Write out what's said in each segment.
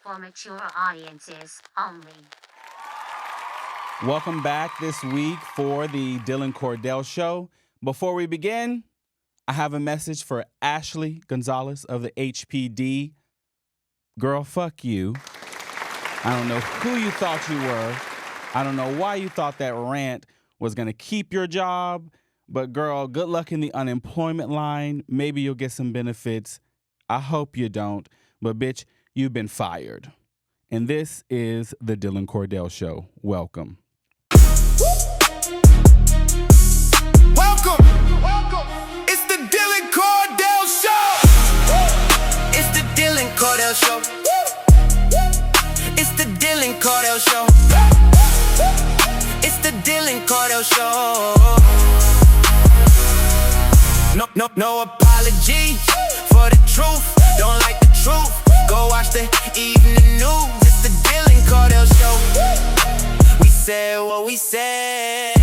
for mature audiences only. Welcome back this week for the Dylan Cordell Show. Before we begin, I have a message for Ashley Gonzalez of the HPD. Girl, fuck you. I don't know who you thought you were. I don't know why you thought that rant was going to keep your job. But girl, good luck in the unemployment line. Maybe you'll get some benefits. I hope you don't. But bitch, you've been fired. And this is the Dylan Cordell Show. Welcome. Welcome. It's the Dylan Cordell Show. It's the Dylan Cordell Show. It's the Dylan Cordell Show. It's the Dylan Cordell Show. No apology for the truth. Don't like the truth. Go watch the evening news. It's the Dylan Cordell Show. We said what we said.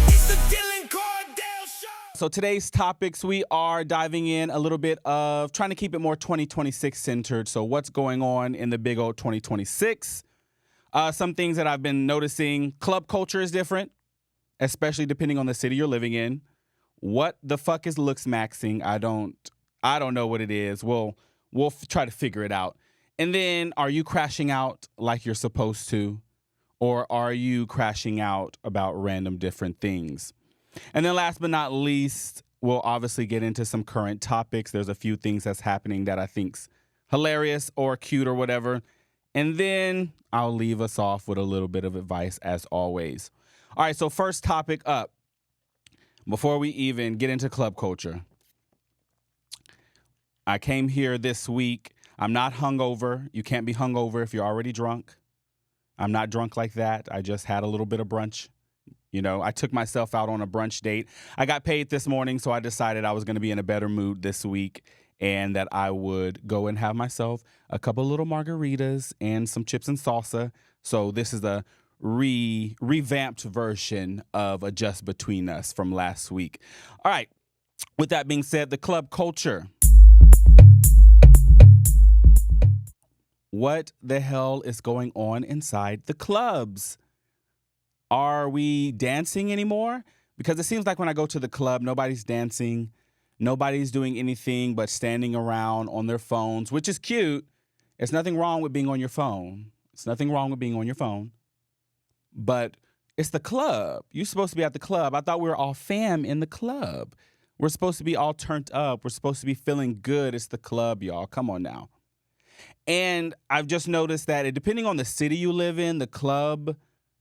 It's the Dylan Cordell Show. So today's topics, we are diving in a little bit of trying to keep it more 2026 centered. So what's going on in the big old 2026? Some things that I've been noticing. Club culture is different, especially depending on the city you're living in. What the fuck is looks maxing? I don't know what it is. We'll try to figure it out. And then, are you crashing out like you're supposed to? Or are you crashing out about random different things? And then last but not least, we'll obviously get into some current topics. There's a few things that's happening that I think's hilarious or cute or whatever. And then I'll leave us off with a little bit of advice as always. All right, so first topic up, before we even get into club culture. I came here this week. I'm not hungover. You can't be hungover if you're already drunk. I'm not drunk like that. I just had a little bit of brunch. You know, I took myself out on a brunch date. I got paid this morning, so I decided I was going to be in a better mood this week and that I would go and have myself a couple little margaritas and some chips and salsa. So this is a revamped version of A Just Between Us from last week. All right. With that being said, the club culture. What the hell is going on inside the clubs? Are we dancing anymore? Because it seems like when I go to the club, nobody's dancing. Nobody's doing anything but standing around on their phones, which is cute. There's nothing wrong with being on your phone. It's nothing wrong with being on your phone. But it's the club. You're supposed to be at the club. I thought we were all fam in the club. We're supposed to be all turned up. We're supposed to be feeling good. It's the club, y'all. Come on now. And I've just noticed that depending on the city you live in, the club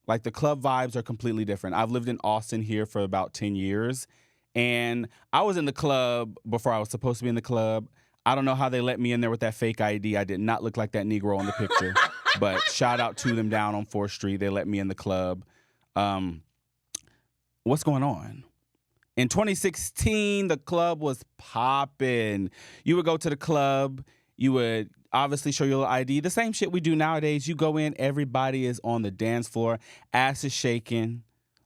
vibes are completely different. I've lived in Austin here for about 10 years. And I was in the club before I was supposed to be in the club. I don't know how they let me in there with that fake ID. I did not look like that Negro in the picture. But shout out to them down on 4th Street. They let me in the club. What's going on? In 2016, the club was popping. You would go to the club. You would obviously show your ID. The same shit we do nowadays. You go in, everybody is on the dance floor. Ass is shaking.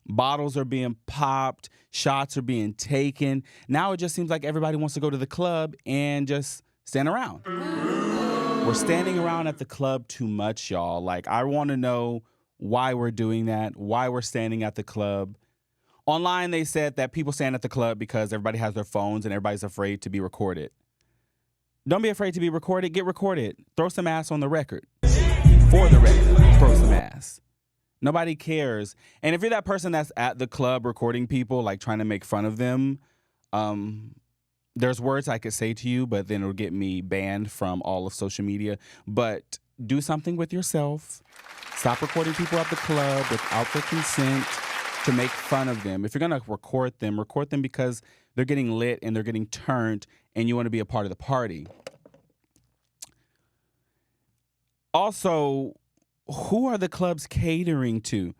Bottles are being popped. Shots are being taken. Now it just seems like everybody wants to go to the club and just stand around. We're standing around at the club too much, y'all. Like, I want to know why we're doing that, why we're standing at the club. Online, they said that people stand at the club because everybody has their phones and everybody's afraid to be recorded. Don't be afraid to be recorded. Get recorded. Throw some ass on the record. For the record, throw some ass. Nobody cares. And if you're that person that's at the club recording people, like trying to make fun of them, there's words I could say to you, but then it'll get me banned from all of social media. But do something with yourself. Stop recording people at the club without their consent to make fun of them. If you're going to record them because they're getting lit and they're getting turned and you want to be a part of the party. Also, who are the clubs catering to?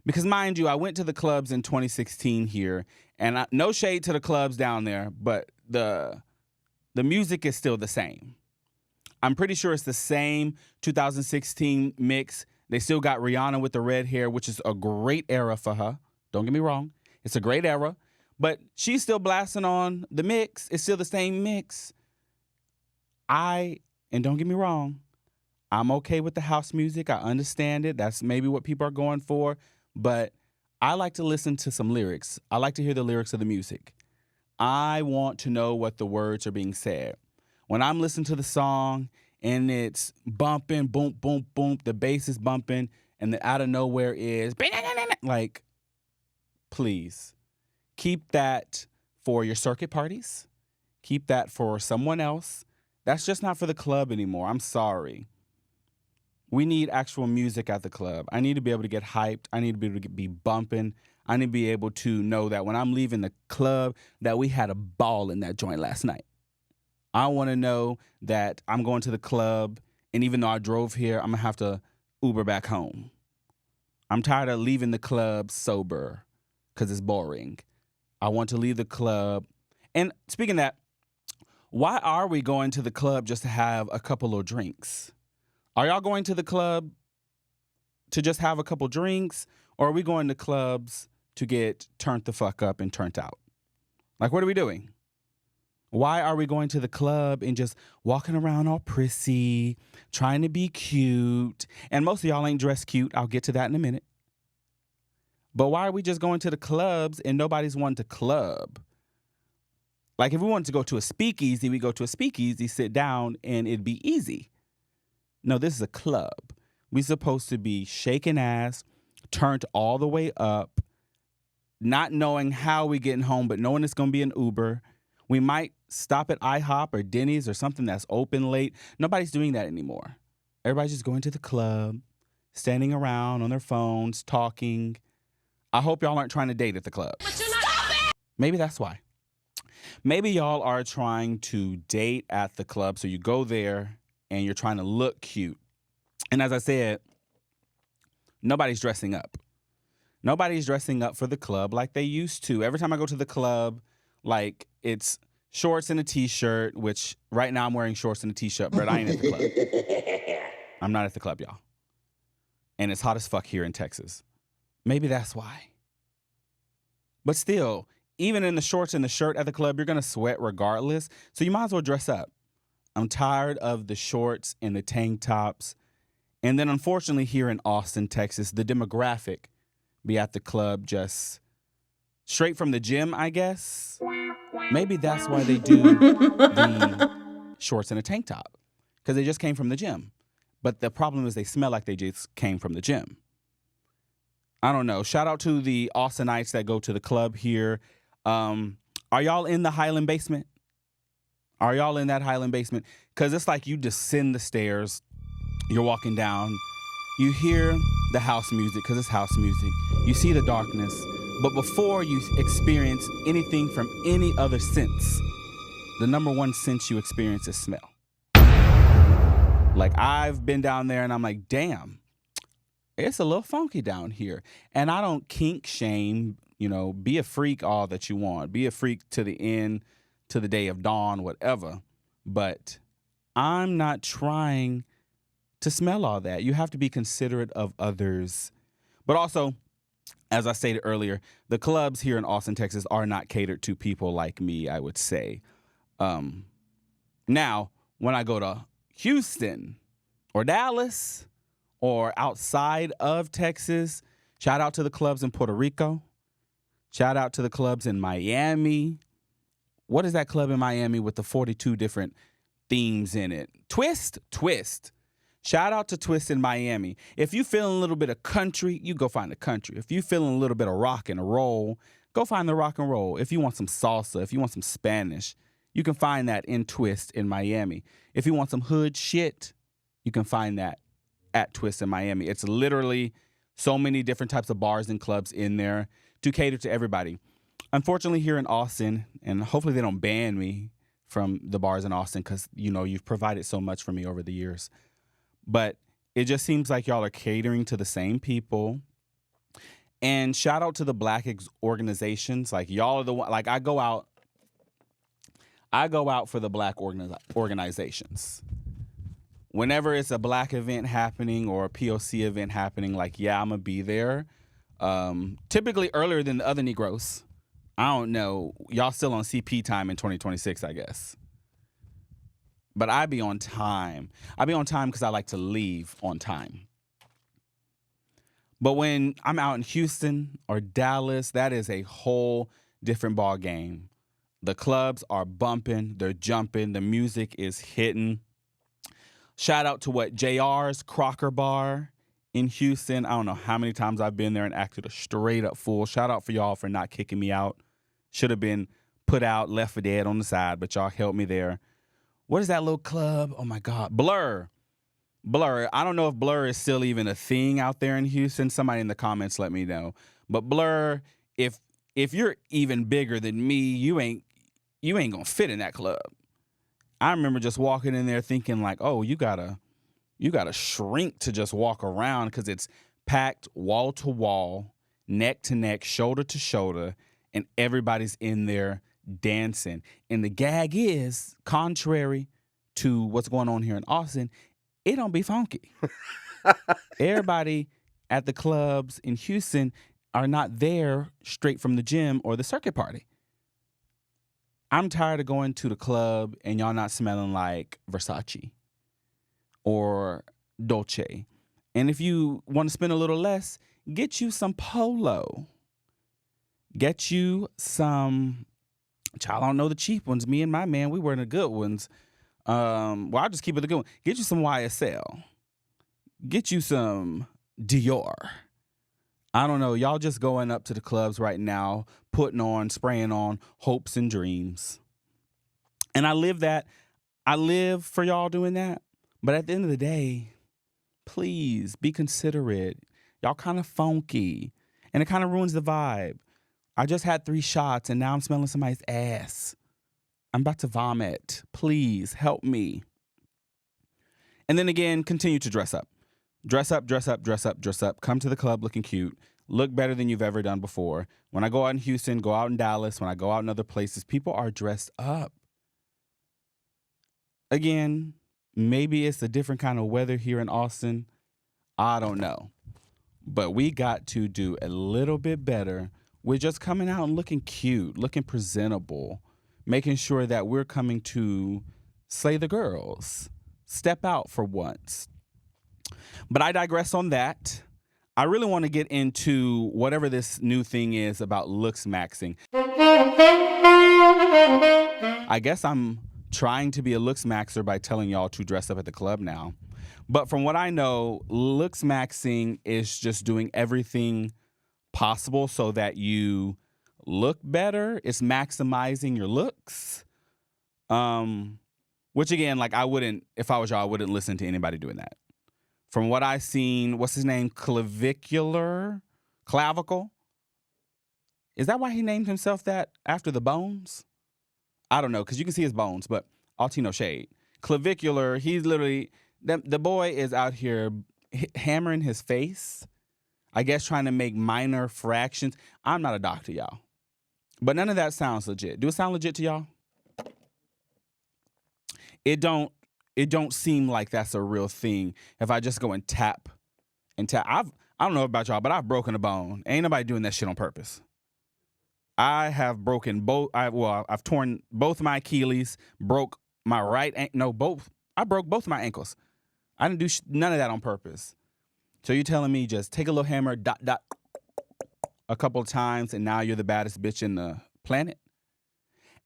Because mind you, I went to the clubs in 2016 here, and no shade to the clubs down there, but the music is still the same. I'm pretty sure it's the same 2016 mix. They still got Rihanna with the red hair, which is a great era for her. Don't get me wrong. It's a great era. But she's still blasting on the mix. It's still the same mix. And don't get me wrong, I'm okay with the house music. I understand it. That's maybe what people are going for. But I like to listen to some lyrics. I like to hear the lyrics of the music. I want to know what the words are being said. When I'm listening to the song and it's bumping, boom, boom, boom, the bass is bumping, and the out of nowhere is like, please keep that for your circuit parties. Keep that for someone else. That's just not for the club anymore. I'm sorry. We need actual music at the club. I need to be able to get hyped. I need to be able to be bumping. I need to be able to know that when I'm leaving the club that we had a ball in that joint last night. I want to know that I'm going to the club, and even though I drove here, I'm going to have to Uber back home. I'm tired of leaving the club sober because it's boring. I want to leave the club. And speaking of that, why are we going to the club just to have a couple of drinks? Are y'all going to the club to just have a couple drinks, or are we going to clubs to get turned the fuck up and turned out? Like, what are we doing? Why are we going to the club and just walking around all prissy, trying to be cute? And most of y'all ain't dressed cute. I'll get to that in a minute. But why are we just going to the clubs and nobody's wanting to club? Like, if we wanted to go to a speakeasy, we go to a speakeasy, sit down, and it'd be easy. No, this is a club. We're supposed to be shaking ass, turned all the way up, not knowing how we getting home, but knowing it's going to be an Uber. We might stop at IHOP or Denny's or something that's open late. Nobody's doing that anymore. Everybody's just going to the club, standing around on their phones, talking. I hope y'all aren't trying to date at the club. Maybe that's why. Maybe y'all are trying to date at the club, so you go there and you're trying to look cute. And as I said, nobody's dressing up. Nobody's dressing up for the club like they used to. Every time I go to the club, like, it's shorts and a T-shirt, which right now I'm wearing shorts and a T-shirt, but I ain't at the club. I'm not at the club, y'all. And it's hot as fuck here in Texas. Maybe that's why. But still, even in the shorts and the shirt at the club, you're going to sweat regardless. So you might as well dress up. I'm tired of the shorts and the tank tops. And then unfortunately here in Austin, Texas, the demographic be at the club just straight from the gym, I guess. Maybe that's why they do the shorts and a tank top, because they just came from the gym. But the problem is they smell like they just came from the gym. I don't know. Shout out to the Austinites that go to the club here. Are y'all in the Highland basement? Are y'all in that Highland basement? Because it's like you descend the stairs. You're walking down. You hear the house music because it's house music. You see the darkness. But before you experience anything from any other sense, the number one sense you experience is smell. Like, I've been down there and I'm like, damn, it's a little funky down here. And I don't kink shame, be a freak all that you want. Be a freak to the end, to the day of dawn, whatever. But I'm not trying to smell all that. You have to be considerate of others. But also, as I stated earlier, the clubs here in Austin, Texas are not catered to people like me, I would say. Now, when I go to Houston or Dallas or outside of Texas, shout out to the clubs in Puerto Rico. Shout out to the clubs in Miami. What is that club in Miami with the 42 different themes in it? Twist. Shout out to Twist in Miami. If you feeling a little bit of country, you go find the country. If you feeling a little bit of rock and roll, go find the rock and roll. If you want some salsa, if you want some Spanish, you can find that in Twist in Miami. If you want some hood shit, you can find that at Twist in Miami. It's literally so many different types of bars and clubs in there to cater to everybody. Unfortunately, here in Austin, and hopefully they don't ban me from the bars in Austin because, you've provided so much for me over the years. But it just seems like y'all are catering to the same people. And shout out to the black organizations. Like, y'all are the one. Like, I go out for the black organizations. Whenever it's a black event happening or a POC event happening, like, yeah, I'm going to be there. Typically earlier than the other Negroes. I don't know. Y'all still on CP time in 2026, I guess. but I be on time. I be on time because I like to leave on time. But when I'm out in Houston or Dallas, that is a whole different ball game. The clubs are bumping, they're jumping, the music is hitting. Shout out to JR's Crocker Bar in Houston. I don't know how many times I've been there and acted a straight up fool. Shout out for y'all for not kicking me out. Should have been put out, left for dead on the side, but y'all helped me there. What is that little club? Oh my God. Blur. I don't know if Blur is still even a thing out there in Houston. Somebody in the comments let me know. But Blur, if you're even bigger than me, you ain't gonna fit in that club. I remember just walking in there thinking like, oh, you gotta shrink to just walk around because it's packed wall to wall, neck to neck, shoulder to shoulder, and everybody's in there dancing. And the gag is, contrary to what's going on here in Austin, it don't be funky. Everybody at the clubs in Houston are not there straight from the gym or the circuit party. I'm tired of going to the club and y'all not smelling like Versace or Dolce. And if you want to spend a little less, get you some Polo. Get you some, child, I don't know the cheap ones. Me and my man, we wearing the good ones. Well, I'll just keep it the good one. Get you some YSL. Get you some Dior. I don't know. Y'all just going up to the clubs right now, putting on, spraying on hopes and dreams. And I live that. I live for y'all doing that. But at the end of the day, please be considerate. Y'all kind of funky. And it kind of ruins the vibe. I just had 3 shots and now I'm smelling somebody's ass. I'm about to vomit. Please help me. And then again, continue to dress up. Dress up, dress up, dress up, dress up. Come to the club looking cute. Look better than you've ever done before. When I go out in Houston, go out in Dallas, when I go out in other places, people are dressed up. Again, maybe it's a different kind of weather here in Austin. I don't know. But we got to do a little bit better with just coming out and looking cute, looking presentable, making sure that we're coming to slay the girls, step out for once. But I digress on that. I really want to get into whatever this new thing is about looks maxing. I guess I'm trying to be a looks maxer by telling y'all to dress up at the club now. But from what I know, looks maxing is just doing everything possible so that you look better. It's maximizing your looks. Which again, like if I was y'all, I wouldn't listen to anybody doing that. From what I've seen, what's his name? Clavicle? Is that why he named himself that after the bones? I don't know, because you can see his bones, but Altino Shade. Clavicular, he's literally, the boy is out here hammering his face, I guess trying to make minor fractions. I'm not a doctor, y'all. But none of that sounds legit. Do it sound legit to y'all? It don't seem like that's a real thing. If I just go and tap. I don't know about y'all, but I've broken a bone. Ain't nobody doing that shit on purpose. I have broken I've torn both my Achilles, broke my I broke both my ankles. I didn't do none of that on purpose. So you're telling me just take a little hammer, dot, dot, a couple of times, and now you're the baddest bitch in the planet?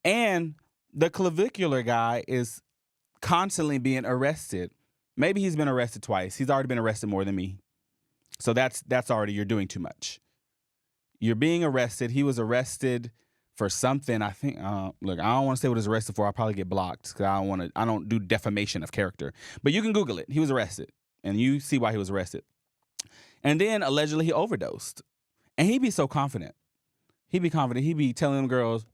And the clavicular guy is constantly being arrested. Maybe he's been arrested twice. He's already been arrested more than me. So that's already, you're doing too much. You're being arrested. He was arrested for something. I think, look, I don't want to say what he was arrested for. I'll probably get blocked because I don't do defamation of character. But you can Google it. He was arrested. And you see why he was arrested. And then allegedly he overdosed. And he'd be so confident. He'd be confident. He'd be telling them girls,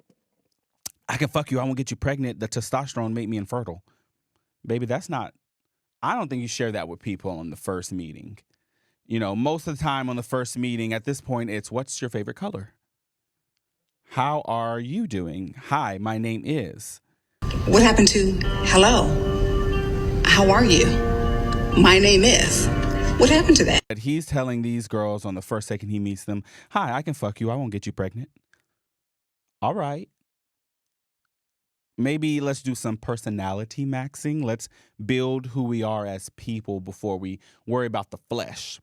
I can fuck you. I won't get you pregnant. The testosterone made me infertile. Baby, that's not, I don't think you share that with people on the first meeting. You know, most of the time on the first meeting, at this point, it's what's your favorite color? How are you doing? Hi, my name is. What happened to hello? How are you? My name is. What happened to that? But he's telling these girls on the first second he meets them, hi, I can fuck you. I won't get you pregnant. All right. maybe let's do some personality maxing. Let's build who we are as people before we worry about the flesh.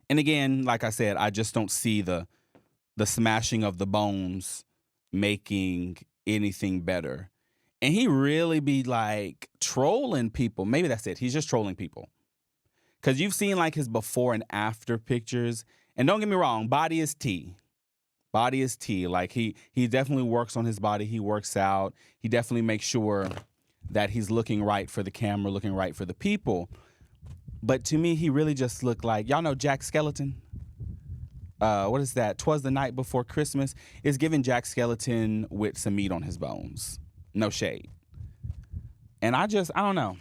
And again, like I said, I just don't see the smashing of the bones making anything better. And he really be like trolling people. Maybe that's it. He's just trolling people. Because you've seen like his before and after pictures. And don't get me wrong, body is tea. Body is tea. Like he definitely works on his body. He works out. He definitely makes sure that he's looking right for the camera, looking right for the people. But to me, he really just looked like, y'all know Jack Skeleton? What is that? 'Twas the Night Before Christmas. It's giving Jack Skeleton with some meat on his bones. No shade. And I don't know.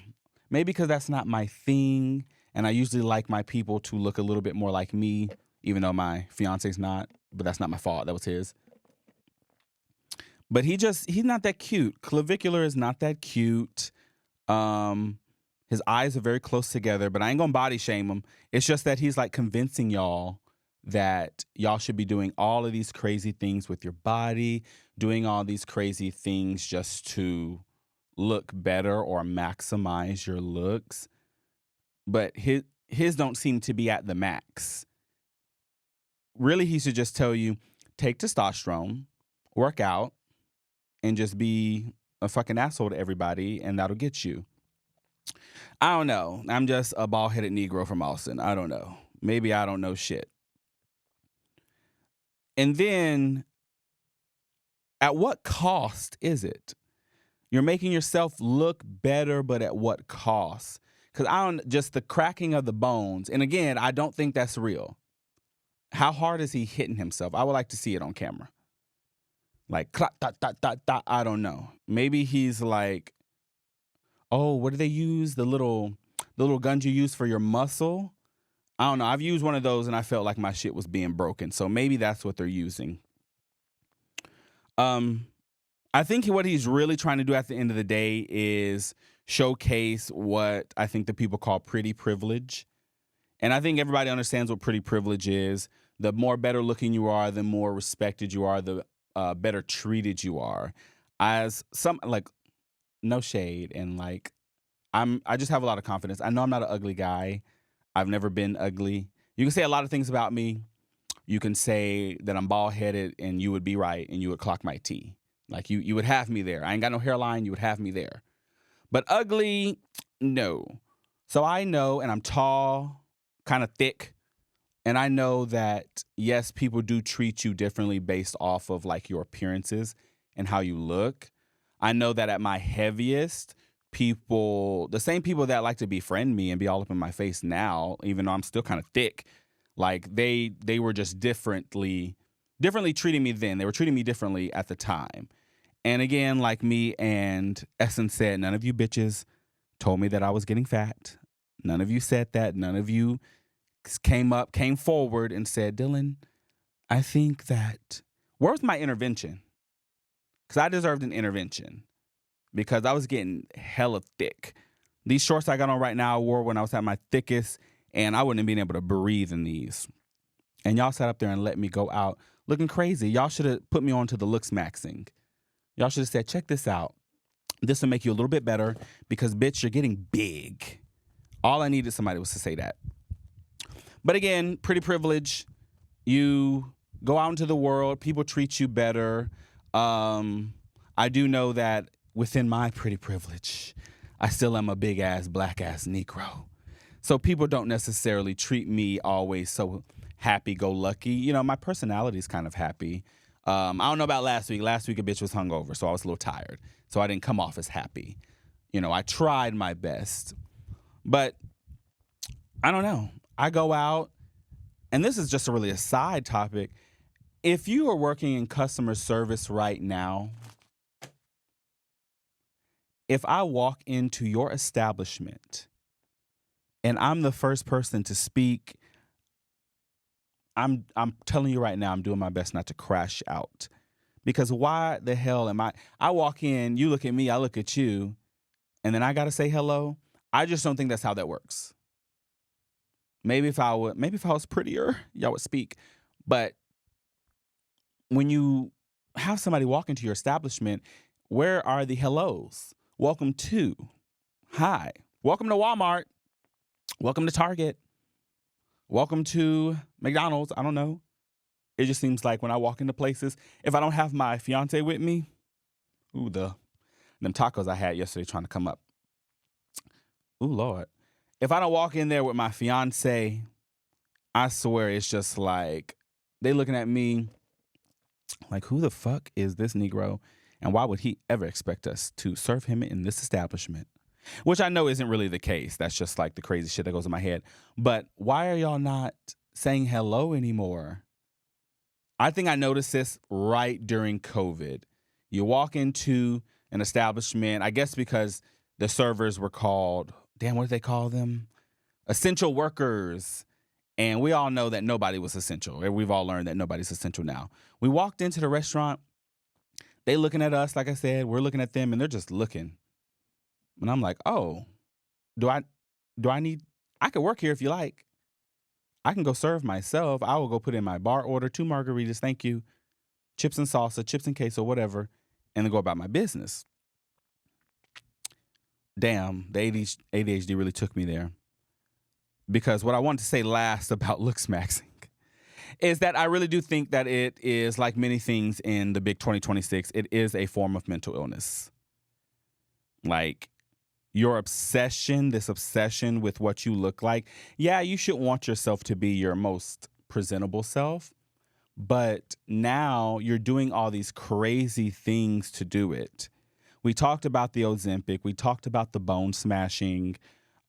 Maybe because that's not my thing. And I usually like my people to look a little bit more like me, even though my fiance's not. But that's not my fault. That was his. But he's not that cute. Clavicular is not that cute. His eyes are very close together, but I ain't gonna body shame him. It's just that he's like convincing y'all that y'all should be doing all of these crazy things with your body, doing all these crazy things just to look better or maximize your looks. But his don't seem to be at the max. Really, he should just tell you, take testosterone, work out, and just be a fucking asshole to everybody, and that'll get you. I don't know. I'm just a bald-headed Negro from Austin. I don't know. Maybe I don't know shit. And then, at what cost is it? You're making yourself look better, but at what cost? Because just the cracking of the bones. And again, I don't think that's real. How hard is he hitting himself? I would like to see it on camera. Like, clap, dot, dot, dot, dot. I don't know. Maybe he's like, oh, what do they use? The little guns you use for your muscle? I don't know. I've used one of those and I felt like my shit was being broken. So maybe that's what they're using. I think what he's really trying to do at the end of the day is showcase what I think the people call pretty privilege. And I think everybody understands what pretty privilege is. The more better looking you are, the more respected you are, the better treated you are. As some, like, no shade. And like, I just have a lot of confidence. I know I'm not an ugly guy. I've never been ugly. You can say a lot of things about me. You can say that I'm bald headed and you would be right and you would clock my T. Like you would have me there. I ain't got no hairline. You would have me there. But ugly, no. So I know, and I'm tall, kind of thick. And I know that, yes, people do treat you differently based off of like your appearances and how you look. I know that at my heaviest, people, the same people that like to befriend me and be all up in my face now, even though I'm still kind of thick, like they were just differently treating me then. They were treating me differently at the time. And again, like me and Essence said, none of you bitches told me that I was getting fat. None of you said that. None of you came forward and said, Dylan, I think that, where's my intervention? Because I deserved an intervention. Because I was getting hella thick. These shorts I got on right now I wore when I was at my thickest, and I wouldn't have been able to breathe in these. And y'all sat up there and let me go out looking crazy. Y'all should have put me on to the looks maxing. Y'all should have said, check this out. This will make you a little bit better because, bitch, you're getting big. All I needed somebody was to say that. But again, pretty privilege. You go out into the world. People treat you better. I do know that within my pretty privilege, I still am a big-ass, black-ass Negro. So people don't necessarily treat me always so happy-go-lucky. You know, my personality is kind of happy. I don't know about last week. Last week, a bitch was hungover, so I was a little tired. So I didn't come off as happy. You know, I tried my best. But I don't know. I go out, and this is just really a side topic. If you are working in customer service right now, if I walk into your establishment and I'm the first person to speak, I'm telling you right now, I'm doing my best not to crash out. Because why the hell am I walk in, you look at me, I look at you, and then I got to say hello? I just don't think that's how that works. Maybe if I was prettier, y'all would speak. But when you have somebody walk into your establishment, Where are the hellos? Welcome to. Hi. Welcome to Walmart. Welcome to Target. Welcome to McDonald's. I don't know. It just seems like when I walk into places, if I don't have my fiance with me, them tacos I had yesterday trying to come up. Ooh, Lord. If I don't walk in there with my fiance, I swear it's just like they looking at me like, who the fuck is this Negro? And why would he ever expect us to serve him in this establishment? Which I know isn't really the case. That's just like the crazy shit that goes in my head. But why are y'all not saying hello anymore? I think I noticed this right during COVID. You walk into an establishment, I guess because the servers were called, damn, what did they call them? Essential workers. And we all know that nobody was essential. We've all learned that nobody's essential now. We walked into the restaurant. They looking at us, like I said, we're looking at them, and they're just looking. And I'm like, oh, I could work here if you like. I can go serve myself. I will go put in my bar order, 2 margaritas, thank you, chips and salsa, chips and queso, whatever, and then go about my business. Damn, the ADHD really took me there. Because what I wanted to say last about looks maxing is that I really do think that it is, like many things in the big 2026, it is a form of mental illness. Like, your obsession, this obsession with what you look like, yeah, you should want yourself to be your most presentable self, but now you're doing all these crazy things to do it. We talked about the Ozempic. We talked about the bone smashing.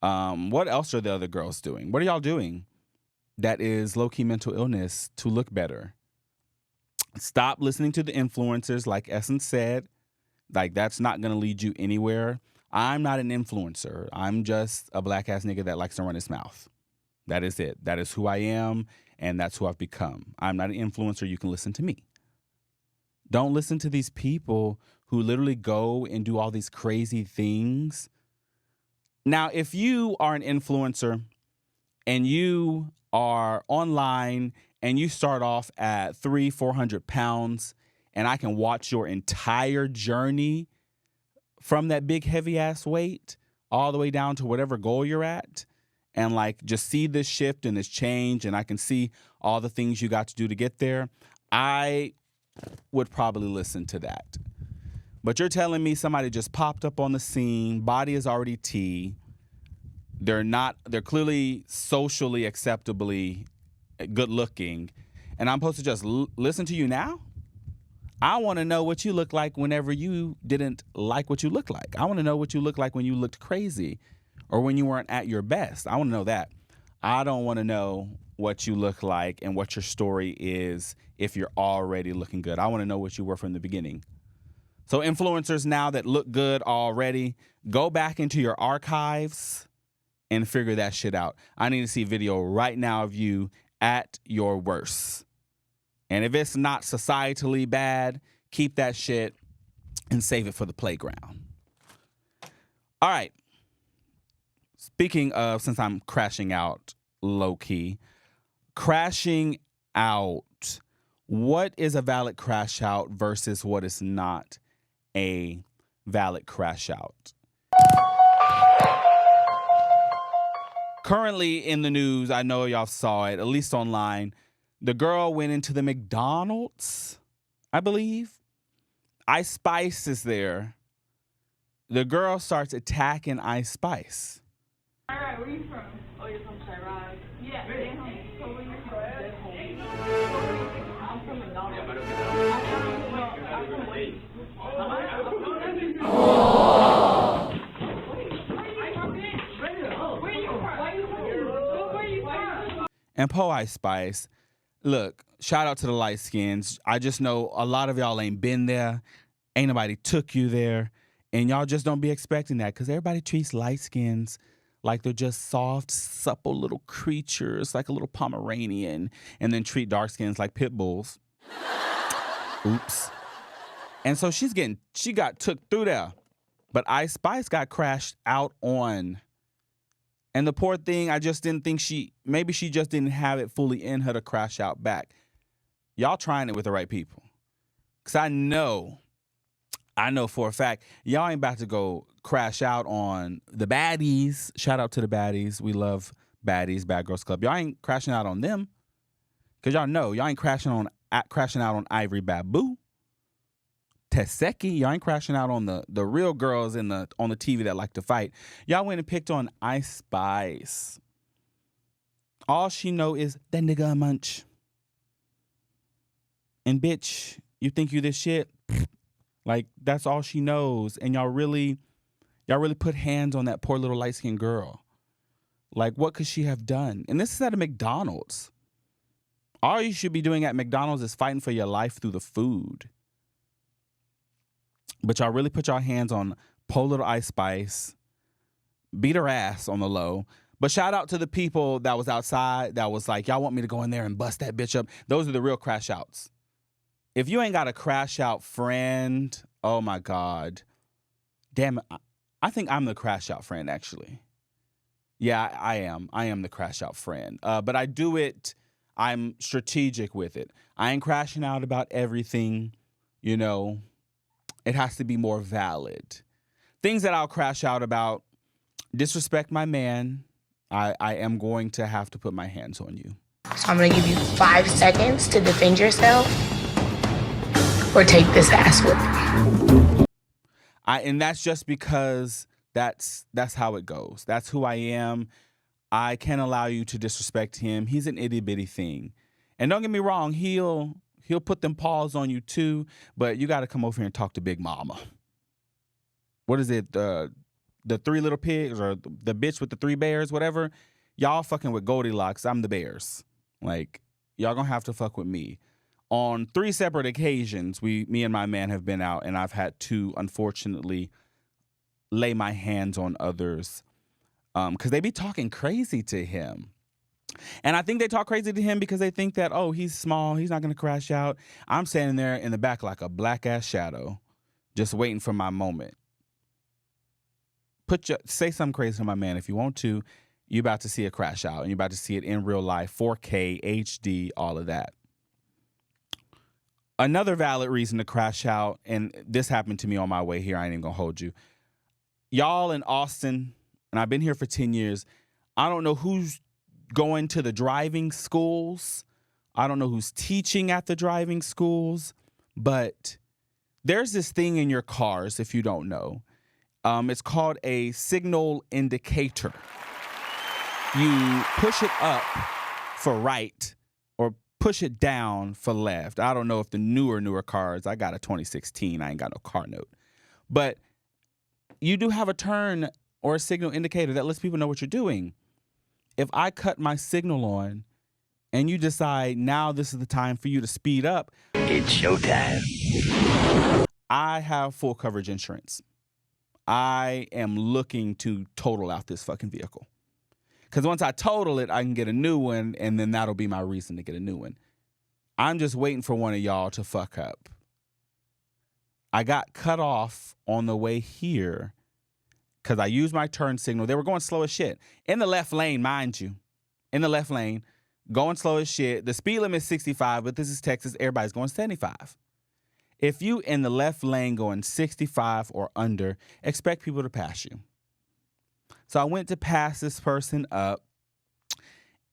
What else are the other girls doing? What are y'all doing that is low-key mental illness to look better? Stop listening to the influencers, like Essence said. Like, that's not going to lead you anywhere. I'm not an influencer. I'm just a black-ass nigga that likes to run his mouth. That is it. That is who I am, and that's who I've become. I'm not an influencer. You can listen to me. Don't listen to these people who literally go and do all these crazy things. Now, if you are an influencer and you are online and you start off at 300-400 pounds, and I can watch your entire journey from that big heavy ass weight all the way down to whatever goal you're at, and like just see this shift and this change, and I can see all the things you got to do to get there, I would probably listen to that. But you're telling me somebody just popped up on the scene, body is already T, they're clearly socially acceptably good looking, and I'm supposed to just listen to you now? I want to know what you look like whenever you didn't like what you look like. I want to know what you look like when you looked crazy or when you weren't at your best. I want to know that. I don't want to know what you look like and what your story is if you're already looking good. I want to know what you were from the beginning. So influencers now that look good already, go back into your archives and figure that shit out. I need to see video right now of you at your worst. And if it's not societally bad, keep that shit and save it for the playground. All right. Speaking of, since I'm crashing out low-key, crashing out, what is a valid crash out versus what is not a valid crash out? Currently in the news, I know y'all saw it, at least online, the girl went into the McDonald's, I believe. Ice Spice is there. The girl starts attacking Ice Spice. All right, where you from? Oh, you're from Chirag? Yeah. So where you from? I'm from McDonald's. I'm from Wade. Where you from? And Po Ice Spice, look, shout out to the light skins. I just know a lot of y'all ain't been there. Ain't nobody took you there. And y'all just don't be expecting that because everybody treats light skins like they're just soft, supple little creatures, like a little Pomeranian, and then treat dark skins like pit bulls. Oops. And so she got took through there. But Ice Spice got crashed out on. And the poor thing, I just didn't think maybe she just didn't have it fully in her to crash out back. Y'all trying it with the right people. Because I know I know for a fact, y'all ain't about to go crash out on the baddies. Shout out to the baddies. We love baddies, Bad Girls Club. Y'all ain't crashing out on them. Because y'all know, y'all ain't crashing out on Ivory Babu. Teseki, y'all ain't crashing out on the real girls on the TV that like to fight. Y'all went and picked on Ice Spice. All she know is that nigga a munch. And bitch, you think you this shit? Like, that's all she knows. And y'all really put hands on that poor little light-skinned girl. Like, what could she have done? And this is at a McDonald's. All you should be doing at McDonald's is fighting for your life through the food. But y'all really put y'all hands on poor little Ice Spice. Beat her ass on the low. But shout out to the people that was outside that was like, y'all want me to go in there and bust that bitch up? Those are the real crash outs. If you ain't got a crash out friend, oh my God. Damn it. I think I'm the crash out friend, actually. Yeah, I am. I am the crash out friend. But I do it, I'm strategic with it. I ain't crashing out about everything, you know. It has to be more valid. Things that I'll crash out about, disrespect my man. I am going to have to put my hands on you. So I'm gonna give you 5 seconds to defend yourself or take this ass whipping. And that's just because that's how it goes. That's who I am. I can't allow you to disrespect him. He's an itty bitty thing. And don't get me wrong, he'll put them paws on you too, but you got to come over here and talk to Big Mama. What is it? The 3 little pigs or the bitch with the 3 bears, whatever. Y'all fucking with Goldilocks. I'm the bears. Like, y'all gonna have to fuck with me. On 3 separate occasions, me and my man have been out, and I've had to, unfortunately, lay my hands on others because they be talking crazy to him. And I think they talk crazy to him because they think that, oh, he's small, he's not going to crash out. I'm standing there in the back like a black-ass shadow, just waiting for my moment. Say something crazy to my man if you want to. You're about to see a crash out, and you're about to see it in real life, 4K, HD, all of that. Another valid reason to crash out, and this happened to me on my way here, I ain't even going to hold you. Y'all in Austin, and I've been here for 10 years, I don't know who's going to the driving schools. I don't know who's teaching at the driving schools, but there's this thing in your cars, if you don't know. It's called a signal indicator. You push it up for right or push it down for left. I don't know if the newer cars, I got a 2016, I ain't got no car note. But you do have a turn or a signal indicator that lets people know what you're doing. If I cut my signal on and you decide now this is the time for you to speed up, it's showtime. I have full coverage insurance. I am looking to total out this fucking vehicle. Because once I total it, I can get a new one, and then that'll be my reason to get a new one. I'm just waiting for one of y'all to fuck up. I got cut off on the way here because I used my turn signal. They were going slow as shit. In the left lane, mind you. In the left lane, going slow as shit. The speed limit is 65, but this is Texas. Everybody's going 75. If you in the left lane going 65 or under, expect people to pass you. So I went to pass this person up,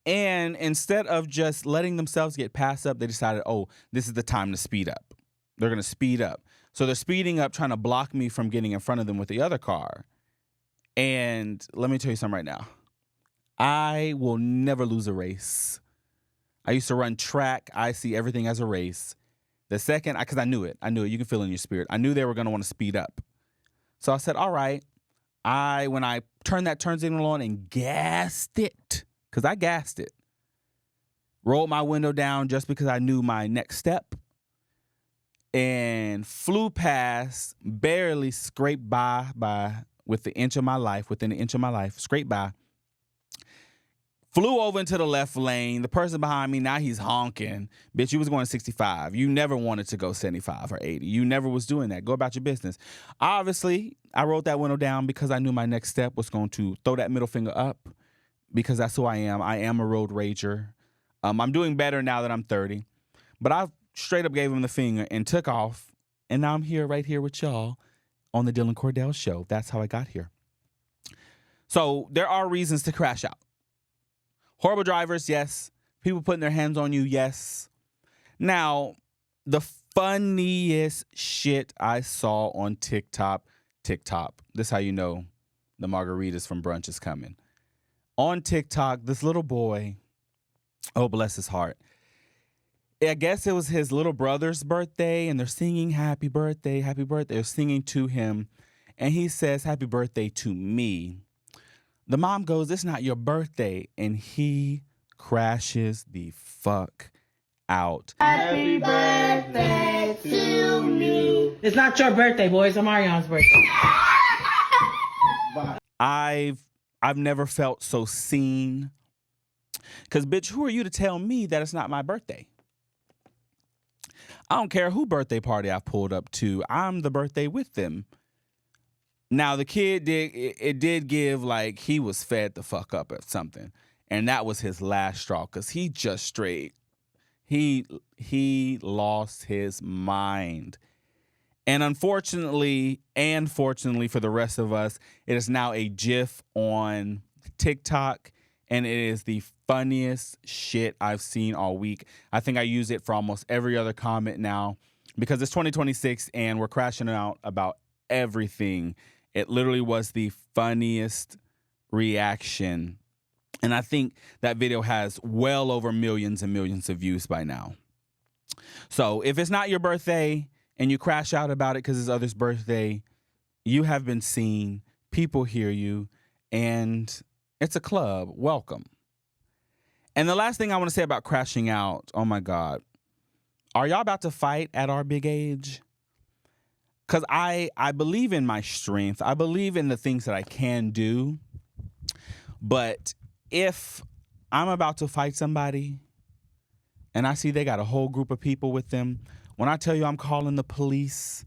and instead of just letting themselves get passed up, they decided, oh, this is the time to speed up. They're going to speed up. So they're speeding up, trying to block me from getting in front of them with the other car. And let me tell you something right now. I will never lose a race. I used to run track. I see everything as a race. The second, because I knew it. You can feel it in your spirit. I knew they were going to want to speed up. So I said, all right. When I turned that turn signal on and gassed it, because I gassed it, rolled my window down just because I knew my next step, and flew past, barely scraped by within an inch of my life, scraped by. Flew over into the left lane. The person behind me, now he's honking. Bitch, you was going 65. You never wanted to go 75 or 80. You never was doing that. Go about your business. Obviously, I rolled that window down because I knew my next step was going to throw that middle finger up because that's who I am. I am a road rager. I'm doing better now that I'm 30. But I straight up gave him the finger and took off And now I'm here, right here with y'all on the Dylan Cordell Show. That's how I got here. So there are reasons to crash out. Horrible drivers, yes. People putting their hands on you, yes. Now, the funniest shit I saw on TikTok. This is how you know the margaritas from brunch is coming. On TikTok, this little boy, oh, bless his heart. I guess it was his little brother's birthday, and they're singing happy birthday, happy birthday. They're singing to him, and he says, happy birthday to me. The mom goes, it's not your birthday, and he crashes the fuck out. Happy birthday to me. It's not your birthday, boys. It's Marion's birthday. I've never felt so seen. Because, bitch, who are you to tell me that it's not my birthday? I don't care who birthday party I've pulled up to. I'm the birthday with them. Now, the kid did give, like, he was fed the fuck up at something. And that was his last straw, because he just straight, he lost his mind. And unfortunately, and fortunately for the rest of us, it is now a GIF on TikTok, and it is the funniest shit I've seen all week. I think I use it for almost every other comment now, because it's 2026 and we're crashing out about everything. It literally was the funniest reaction. And I think that video has well over millions and millions of views by now. So if it's not your birthday and you crash out about it because it's others' birthday, you have been seen, people hear you, and it's a club. Welcome. And the last thing I want to say about crashing out, oh my God, are y'all about to fight at our big age? Because I believe in my strength. I believe in the things that I can do. But if I'm about to fight somebody and I see they got a whole group of people with them, when I tell you I'm calling the police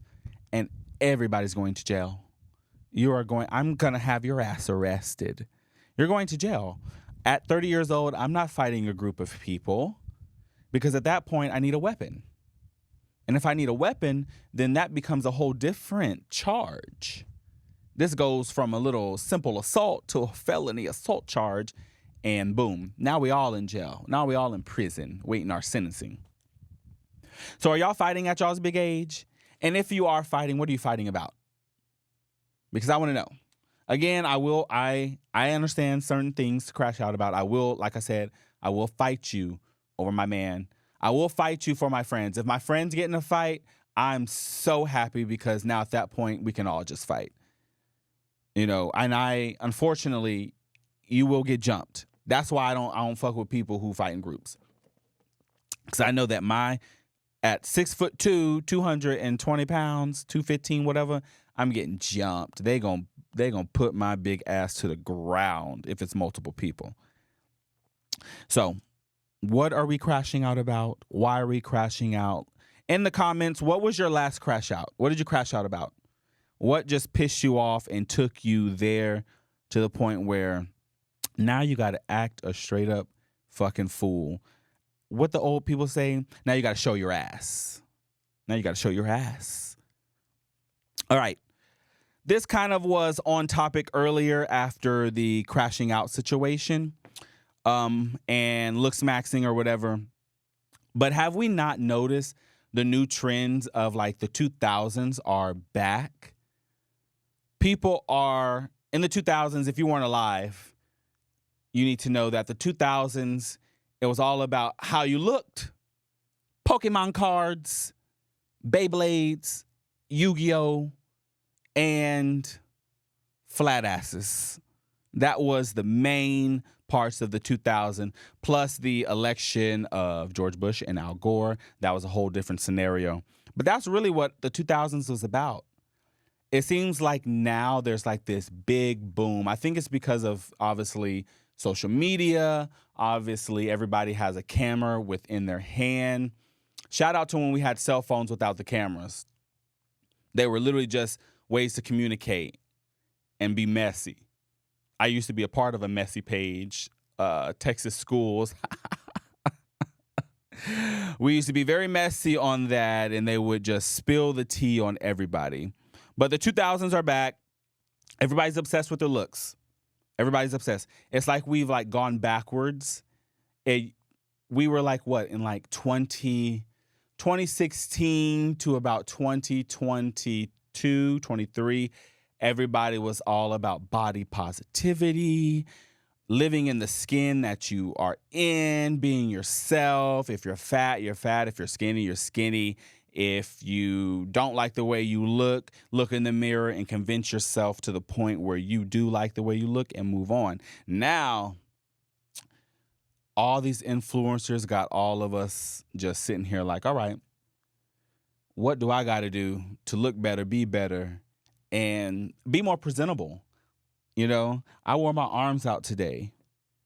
and everybody's going to jail, I'm going to have your ass arrested. You're going to jail. At 30 years old, I'm not fighting a group of people, because at that point I need a weapon. And if I need a weapon, then that becomes a whole different charge. This goes from a little simple assault to a felony assault charge, and boom, now we all in jail. Now we all in prison waiting our sentencing. So are y'all fighting at y'all's big age? And if you are fighting, what are you fighting about? Because I want to know. Again, I understand certain things to crash out about. I will, like I said, I will fight you over my man. I will fight you for my friends. If my friends get in a fight, I'm so happy, because now at that point we can all just fight. You know, and unfortunately, you will get jumped. That's why I don't fuck with people who fight in groups. Because I know that at 6'2", 220 pounds, 215, whatever, I'm getting jumped. They gonna put my big ass to the ground if it's multiple people. So, what are we crashing out about? Why are we crashing out? In the comments, what was your last crash out? What did you crash out about? What just pissed you off and took you there to the point where now you got to act a straight up fucking fool? What the old people say, now you got to show your ass. Now you got to show your ass. All right. This kind of was on topic earlier after the crashing out situation and looks maxing or whatever. But have we not noticed the new trends of like the 2000s are back? People are in the 2000s. If you weren't alive, you need to know that the 2000s, it was all about how you looked. Pokemon cards, Beyblades, Yu-Gi-Oh, and flat asses. That was the main parts of the 2000s, plus the election of George Bush and Al Gore. That was a whole different scenario. But that's really what the 2000s was about. It seems like now there's like this big boom. I think it's because of, obviously, social media. Obviously, everybody has a camera within their hand. Shout out to when we had cell phones without the cameras. They were literally just ways to communicate and be messy. I used to be a part of a messy page, Texas schools. We used to be very messy on that, and they would just spill the tea on everybody. But the 2000s are back. Everybody's obsessed with their looks. Everybody's obsessed. It's like we've like gone backwards. We were like what in like 2016 to about 2022, 23. Everybody was all about body positivity, living in the skin that you are in, being yourself. If you're fat, you're fat. If you're skinny, you're skinny. If you don't like the way you look in the mirror and convince yourself to the point where you do like the way you look and move on. Now, all these influencers got all of us just sitting here like, all right, what do I got to do to look better, be better, and be more presentable? You know, I wore my arms out today.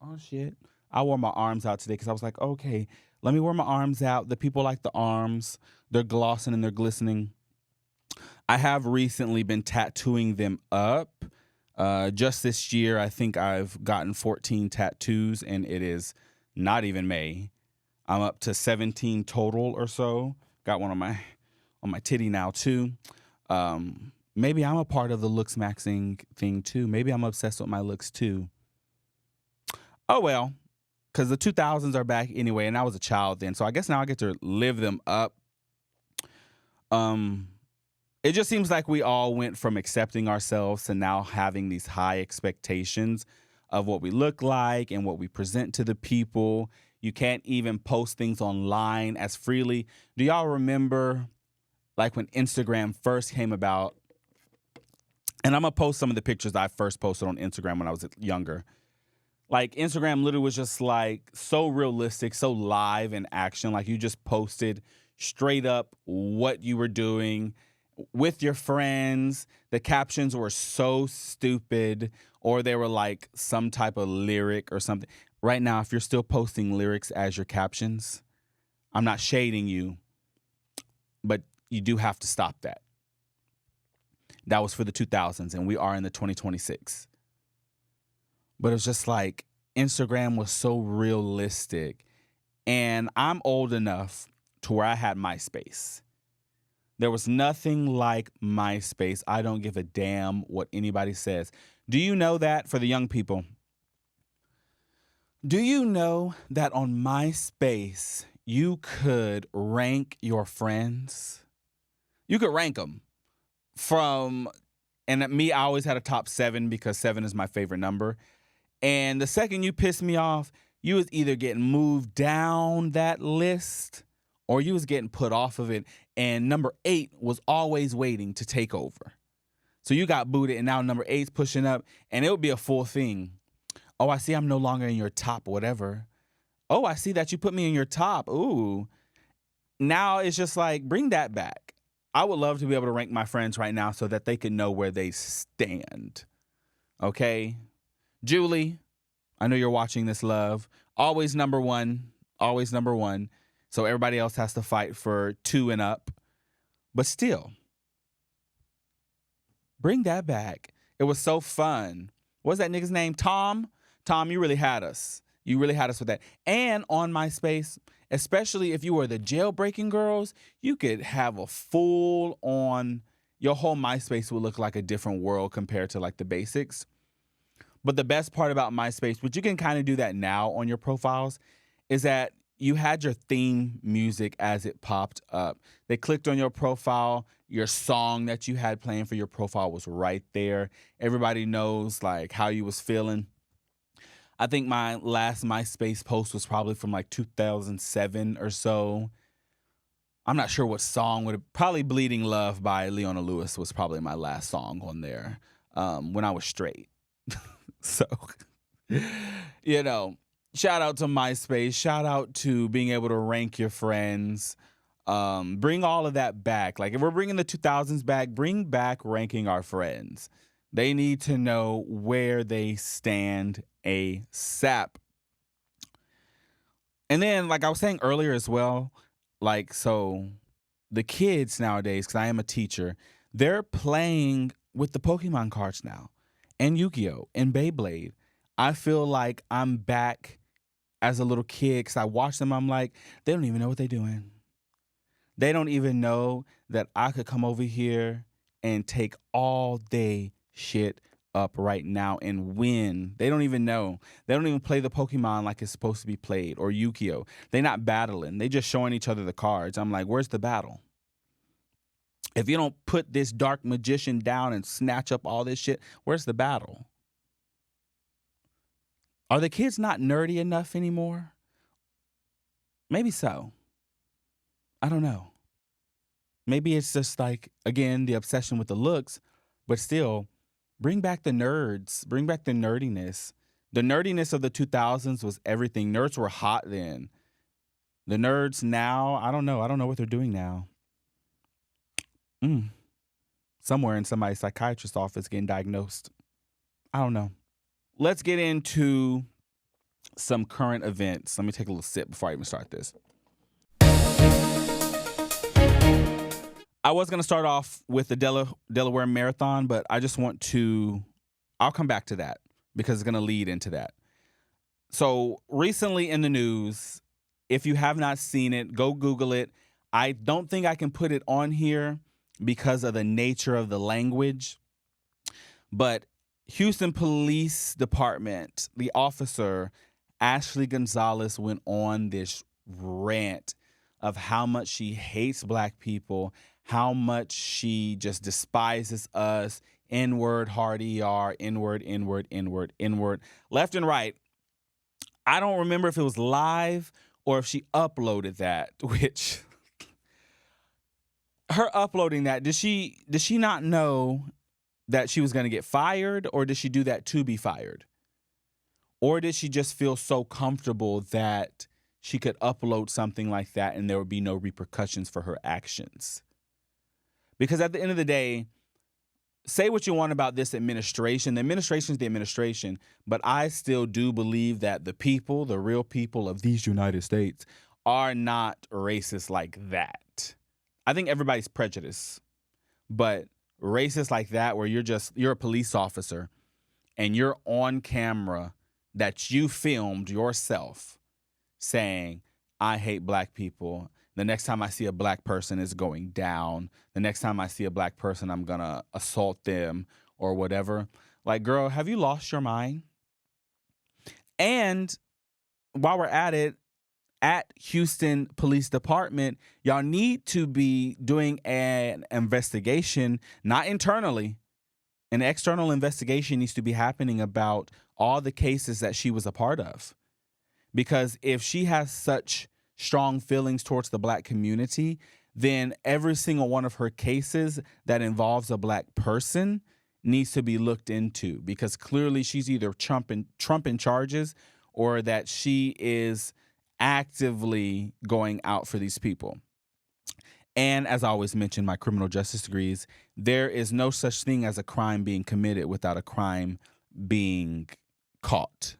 Oh, shit. I wore my arms out today because I was like, okay, let me wear my arms out. The people like the arms. They're glossing and they're glistening. I have recently been tattooing them up. Just this year, I think I've gotten 14 tattoos, and it is not even May. I'm up to 17 total or so. Got one on my titty now too. Maybe I'm a part of the looks maxing thing too. Maybe I'm obsessed with my looks too. Oh well, because the 2000s are back anyway, and I was a child then, so I guess now I get to live them up. It just seems like we all went from accepting ourselves to now having these high expectations of what we look like and what we present to the people. You can't even post things online as freely. Do y'all remember like when Instagram first came about? And I'm going to post some of the pictures I first posted on Instagram when I was younger. Like Instagram literally was just like so realistic, so live in action. Like you just posted straight up what you were doing with your friends. The captions were so stupid, or they were like some type of lyric or something. Right now, if you're still posting lyrics as your captions, I'm not shading you, but you do have to stop that. That was for the 2000s, and we are in the 2026. But it's just like Instagram was so realistic. And I'm old enough to where I had MySpace. There was nothing like MySpace. I don't give a damn what anybody says. Do you know that for the young people? Do you know that on MySpace, you could rank your friends? You could rank them and me, I always had a top 7 because 7 is my favorite number. And the second you pissed me off, you was either getting moved down that list or you was getting put off of it. And number 8 was always waiting to take over. So you got booted, and now number 8's pushing up, and it would be a full thing. Oh, I see I'm no longer in your top whatever. Oh, I see that you put me in your top. Ooh. Now it's just like, bring that back. I would love to be able to rank my friends right now so that they can know where they stand. Okay? Julie, I know you're watching this, love. Always number 1. Always number 1. So everybody else has to fight for 2 and up. But still, bring that back. It was so fun. What's that nigga's name? Tom? Tom, you really had us. You really had us with that. And on MySpace, especially if you were the jailbreaking girls, you could have a full on, your whole MySpace would look like a different world compared to like the basics. But the best part about MySpace, which you can kind of do that now on your profiles, is that you had your theme music as it popped up. They clicked on your profile. Your song that you had playing for your profile was right there. Everybody knows like how you was feeling. I think my last MySpace post was probably from like 2007 or so. I'm not sure what song would have, probably Bleeding Love by Leona Lewis was probably my last song on there when I was straight. So, you know, shout out to MySpace. Shout out to being able to rank your friends. Bring all of that back. Like if we're bringing the 2000s back, bring back ranking our friends. They need to know where they stand ASAP. And then, like I was saying earlier as well, like, so the kids nowadays, because I am a teacher, they're playing with the Pokemon cards now and Yu-Gi-Oh! And Beyblade. I feel like I'm back as a little kid, because I watched them, I'm like, they don't even know what they're doing. They don't even know that I could come over here and take all day shit up right now and win. They don't even know. They don't even play the Pokemon like it's supposed to be played, or Yu-Gi-Oh. They're not battling. They just showing each other the cards. I'm like, where's the battle? If you don't put this dark magician down and snatch up all this shit, where's the battle? Are the kids not nerdy enough anymore? Maybe so. I don't know. Maybe it's just like, again, the obsession with the looks, but still, bring back the nerds. Bring back the nerdiness. The nerdiness of the 2000s was everything. Nerds were hot then. The nerds now, I don't know. I don't know what they're doing now. Somewhere in somebody's psychiatrist's office getting diagnosed. I don't know. Let's get into some current events. Let me take a little sip before I even start this. I was going to start off with the Delaware Marathon, but I just want to, I'll come back to that because it's going to lead into that. So recently in the news, if you have not seen it, go Google it. I don't think I can put it on here because of the nature of the language, but Houston Police Department, the officer, Ashley Gonzalez, went on this rant of how much she hates black people, how much she just despises us, N-word, hard ER, N-word, N-word, N-word, N-word, left and right. I don't remember if it was live or if she uploaded that, which her uploading that, did she not know that she was going to get fired, or did she do that to be fired? Or did she just feel so comfortable that she could upload something like that and there would be no repercussions for her actions? Because at the end of the day, say what you want about this administration. The administration is the administration, but I still do believe that the people, the real people of these United States, are not racist like that. I think everybody's prejudiced, but racist like that, where you're a police officer and you're on camera that you filmed yourself saying, I hate black people. The next time I see a black person, it's going down. The next time I see a black person, I'm going to assault them or whatever. Like, girl, have you lost your mind? And while we're at it, at Houston Police Department, y'all need to be doing an investigation, not internally. An external investigation needs to be happening about all the cases that she was a part of. Because if she has such strong feelings towards the black community, then every single one of her cases that involves a black person needs to be looked into, because clearly she's either trumping charges or that she is actively going out for these people. And as I always mention, my criminal justice degrees, there is no such thing as a crime being committed without a crime being caught.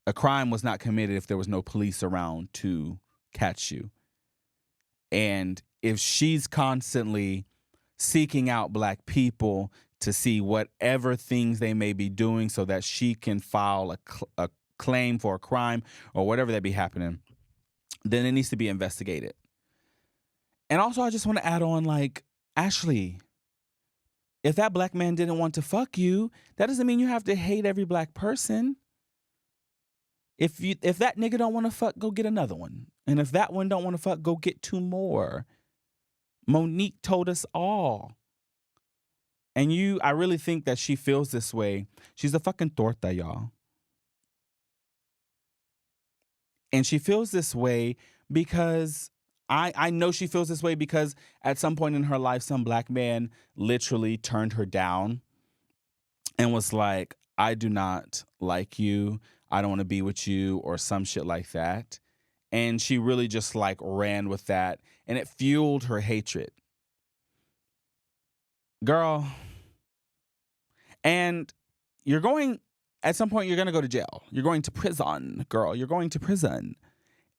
A crime was not committed if there was no police around to catch you. And if she's constantly seeking out black people to see whatever things they may be doing so that she can file a claim for a crime or whatever that be happening, then it needs to be investigated. And also, I just want to add on, like, Ashley, if that black man didn't want to fuck you, that doesn't mean you have to hate every black person. If that nigga don't want to fuck, go get another one. And if that one don't want to fuck, go get two more. Monique told us all. And I really think that she feels this way. She's a fucking torta, y'all. And she feels this way because I know she feels this way because at some point in her life, some black man literally turned her down and was like, I do not like you. I don't want to be with you, or some shit like that. And she really just like ran with that, and it fueled her hatred. Girl. And at some point, you're going to go to jail. You're going to prison, girl. You're going to prison.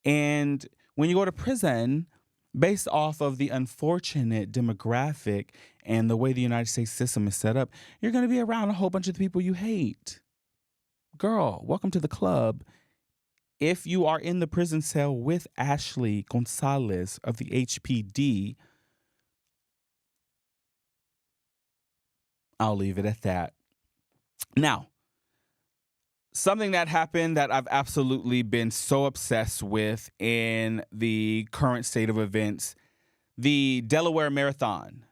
And when you go to prison, based off of the unfortunate demographic and the way the United States system is set up, you're going to be around a whole bunch of the people you hate. girl, welcome to the club. If you are in the prison cell with Ashley Gonzalez of the HPD, I'll leave it at that. Now, something that happened that I've absolutely been so obsessed with in the current state of events, the Delaware Marathon.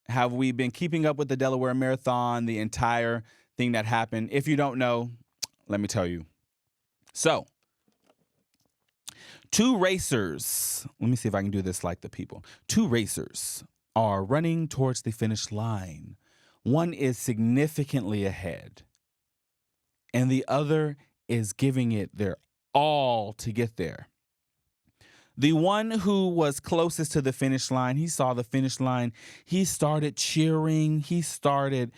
Have we been keeping up with the Delaware Marathon, the entire thing that happened? If you don't know, let me tell you. So, two racers, let me see if I can do this like the people. Two racers are running towards the finish line. One is significantly ahead, and the other is giving it their all to get there. The one who was closest to the finish line, he saw the finish line. He started cheering. He started,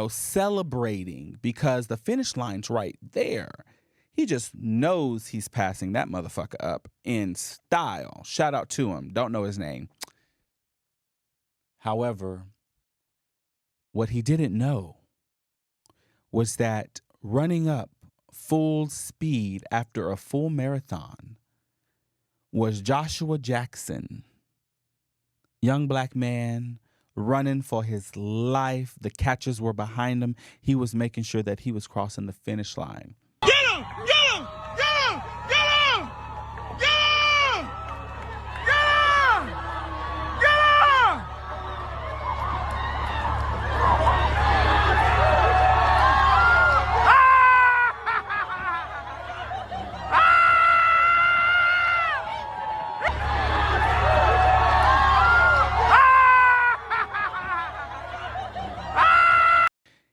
celebrating because the finish line's right there. He just knows he's passing that motherfucker up in style. Shout out to him. Don't know his name. However, what he didn't know was that running up full speed after a full marathon was Joshua Jackson, young black man running for his life. The catchers were behind him. He was making sure that he was crossing the finish line. Get him! Get him! Get him! Get him! Get him! Get him! Get him!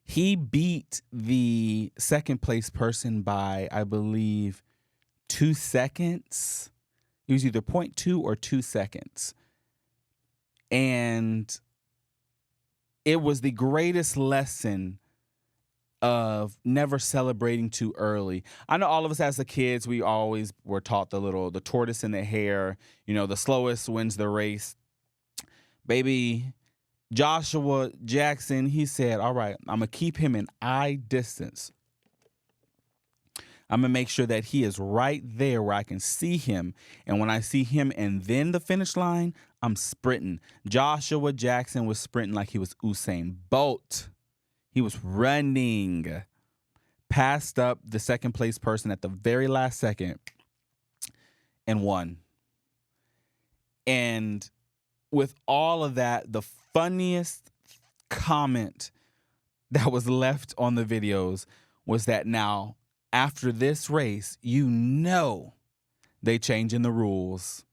He beat the second place person by, I believe, 2 seconds. It was either 0.2 or 2 seconds. And it was the greatest lesson of never celebrating too early. I know all of us as the kids, we always were taught the tortoise in the hare, the slowest wins the race. Baby, Joshua Jackson, he said, all right, I'm going to keep him in eye distance. I'm going to make sure that he is right there where I can see him. And when I see him and then the finish line, I'm sprinting. Joshua Jackson was sprinting like he was Usain Bolt. He was running. Passed up the second place person at the very last second and won. And with all of that, the funniest comment that was left on the videos was that now, after this race, they changing the rules.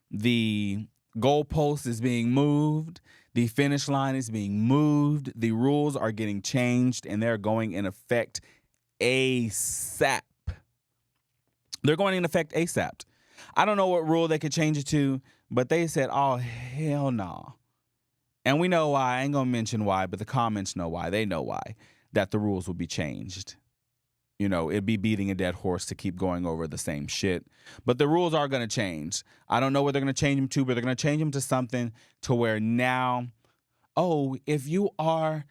The goalpost is being moved. The finish line is being moved. The rules are getting changed, and they're going in effect ASAP. They're going in effect ASAP. I don't know what rule they could change it to, but they said, oh, hell no. And we know why. I ain't going to mention why, but the comments know why. They know why, that the rules will be changed. It'd be beating a dead horse to keep going over the same shit. But the rules are going to change. I don't know what they're going to change them to, but they're going to change them to something to where now, if you are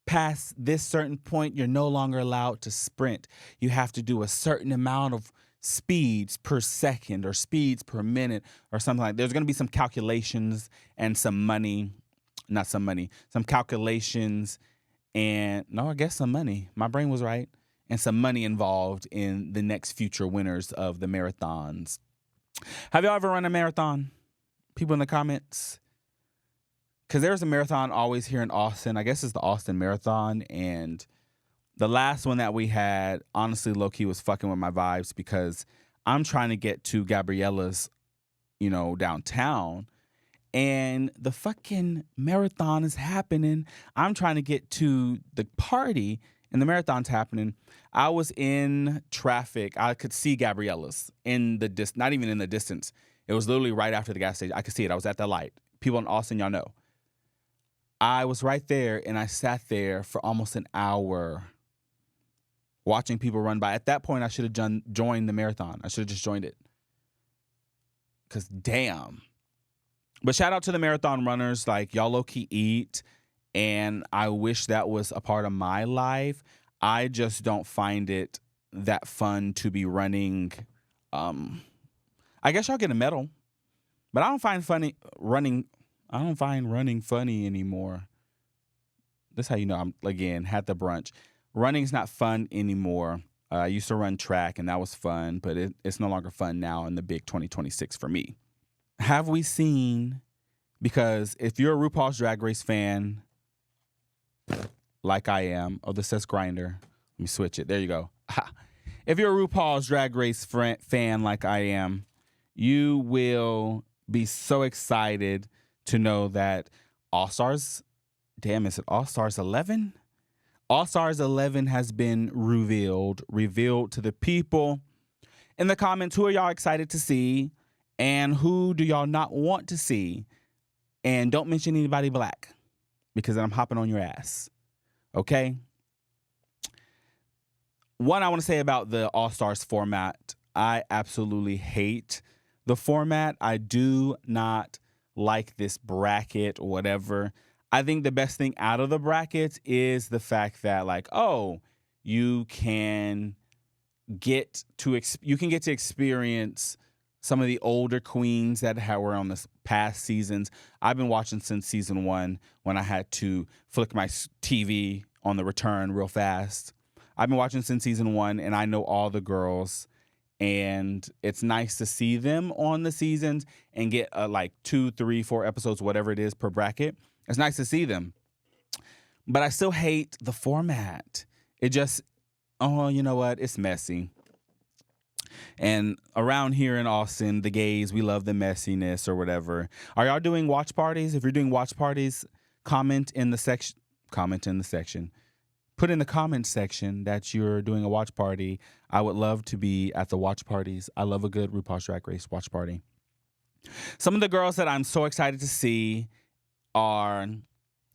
past this certain point, you're no longer allowed to sprint. You have to do a certain amount of speeds per second or speeds per minute or something like that. There's going to be some calculations and some calculations and some money. My brain was right. And some money involved in the next future winners of the marathons. Have y'all ever run a marathon? People in the comments? Because there's a marathon always here in Austin. I guess it's the Austin Marathon. And the last one that we had, honestly, low-key was fucking with my vibes because I'm trying to get to Gabriella's, downtown. And the fucking marathon is happening. I'm trying to get to the party and the marathon's happening. I was in traffic. I could see Gabriella's in the not even in the distance. It was literally right after the gas station. I could see it. I was at the light. People in Austin, y'all know. I was right there, and I sat there for almost an hour watching people run by. At that point, I should have joined the marathon. I should have just joined it. Because damn. But shout out to the marathon runners. Like, y'all low-key eat. And I wish that was a part of my life. I just don't find it that fun to be running. I guess y'all get a medal, but I don't find running funny anymore. That's how you know I'm, again, had the brunch. Running's not fun anymore. I used to run track, and that was fun, but it's no longer fun now in the big 2026 for me. Have we seen, because if you're a RuPaul's Drag Race fan, like I am, oh, this says Grinder. Let me switch it. There you go. If you're a RuPaul's Drag Race fan like I am, you will be so excited to know that All-Stars, is it All-Stars 11? All-Stars 11 has been revealed to the people. In the comments, who are y'all excited to see? And who do y'all not want to see? And don't mention anybody black, because then I'm hopping on your ass. Okay? One I want to say about the All-Stars format, I absolutely hate the format. I do not like this bracket or whatever. I think the best thing out of the brackets is the fact that, like, oh, you can get to experience some of the older queens that were on the past seasons. I've been watching since season 1 when I had to flick my TV on the return real fast. I've been watching since season 1, and I know all the girls, and it's nice to see them on the seasons and get like 2, 3, 4 episodes, whatever it is per bracket. It's nice to see them. But I still hate the format. It just, oh, you know what? It's messy. And around here in Austin, the gays, we love the messiness or whatever. Are y'all doing watch parties? If you're doing watch parties, comment in the section. Put in the comment section that you're doing a watch party. I would love to be at the watch parties. I love a good RuPaul's Drag Race watch party. Some of the girls that I'm so excited to see are, and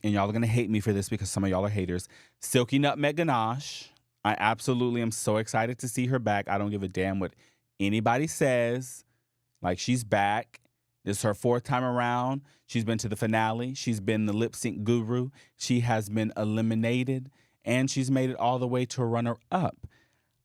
y'all are going to hate me for this because some of y'all are haters, Silky Nutmeg Ganache. I absolutely am so excited to see her back. I don't give a damn what anybody says. Like, she's back. This is her 4th time around. She's been to the finale. She's been the lip sync guru. She has been eliminated, and she's made it all the way to a runner-up.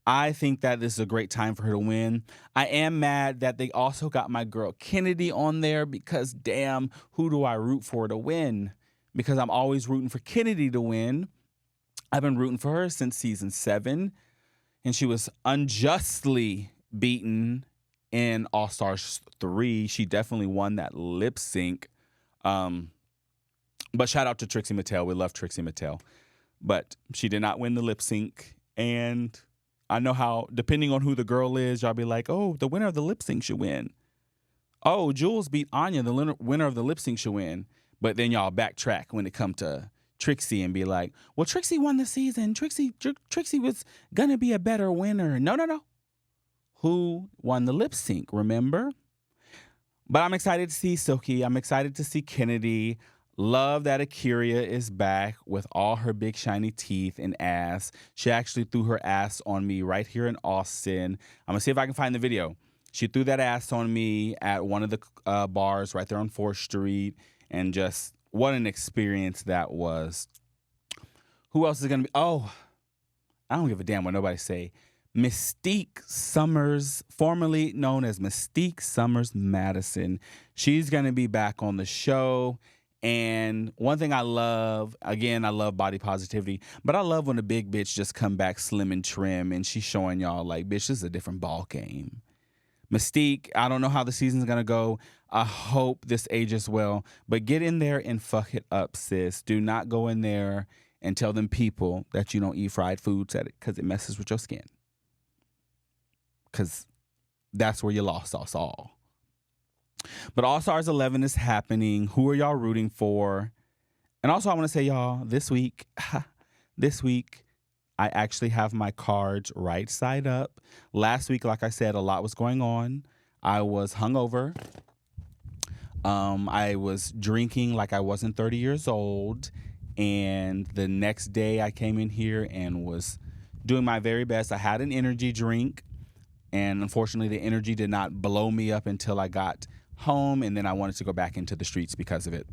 I think that this is a great time for her to win. I am mad that they also got my girl Kennedy on there because, damn, who do I root for to win? Because I'm always rooting for Kennedy to win. I've been rooting for her since season 7, and she was unjustly beaten in All-Stars 3. She definitely won that lip sync. But shout out to Trixie Mattel. We love Trixie Mattel. But she did not win the lip sync, and I know how, depending on who the girl is, y'all be like, oh, the winner of the lip sync should win. Oh, Jules beat Anya, the winner of the lip sync should win. But then y'all backtrack when it comes to Trixie and be like, well, Trixie won the season. Trixie was going to be a better winner. No. Who won the lip sync, remember? But I'm excited to see Silky. I'm excited to see Kennedy. Love that Akira is back with all her big shiny teeth and ass. She actually threw her ass on me right here in Austin. I'm going to see if I can find the video. She threw that ass on me at one of the bars right there on 4th Street. And just what an experience that was. Who else is going to be? Oh, I don't give a damn what nobody say. Mystique Summers, formerly known as Mystique Summers Madison. She's going to be back on the show. And one thing I love, again, I love body positivity, but I love when a big bitch just come back slim and trim and she's showing y'all like, bitch, this is a different ball game. Mystique, I don't know how the season's going to go. I hope this ages well, but get in there and fuck it up, sis. Do not go in there and tell them people that you don't eat fried foods at it because it messes with your skin. Because that's where you lost us all. But All-Stars 11 is happening. Who are y'all rooting for? And also I want to say, y'all, this week, I actually have my cards right side up. Last week, like I said, a lot was going on. I was hungover. I was drinking like I wasn't 30 years old. And the next day I came in here and was doing my very best. I had an energy drink. And unfortunately, the energy did not blow me up until I got home. And then I wanted to go back into the streets because of it.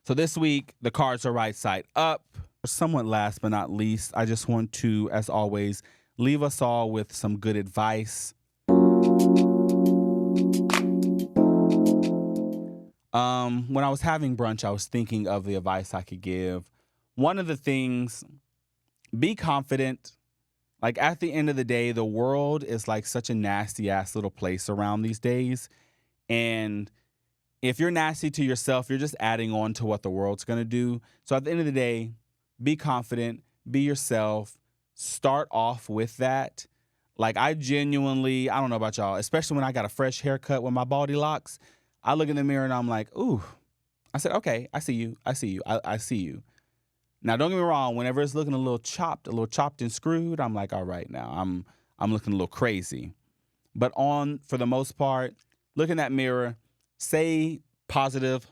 So this week, the cards are right side up. Somewhat last but not least, I just want to, as always, leave us all with some good advice. When I was having brunch, I was thinking of the advice I could give. One of the things, be confident. Like, at the end of the day, the world is like such a nasty ass little place around these days. And if you're nasty to yourself, you're just adding on to what the world's going to do. So at the end of the day, be confident, be yourself, start off with that. Like, I don't know about y'all, especially when I got a fresh haircut with my baldy locks, I look in the mirror and I'm like, ooh. I said, okay, I see you. I see you. Now, don't get me wrong. Whenever it's looking a little chopped and screwed, I'm like, all right, now I'm looking a little crazy. But for the most part, look in that mirror, say positive.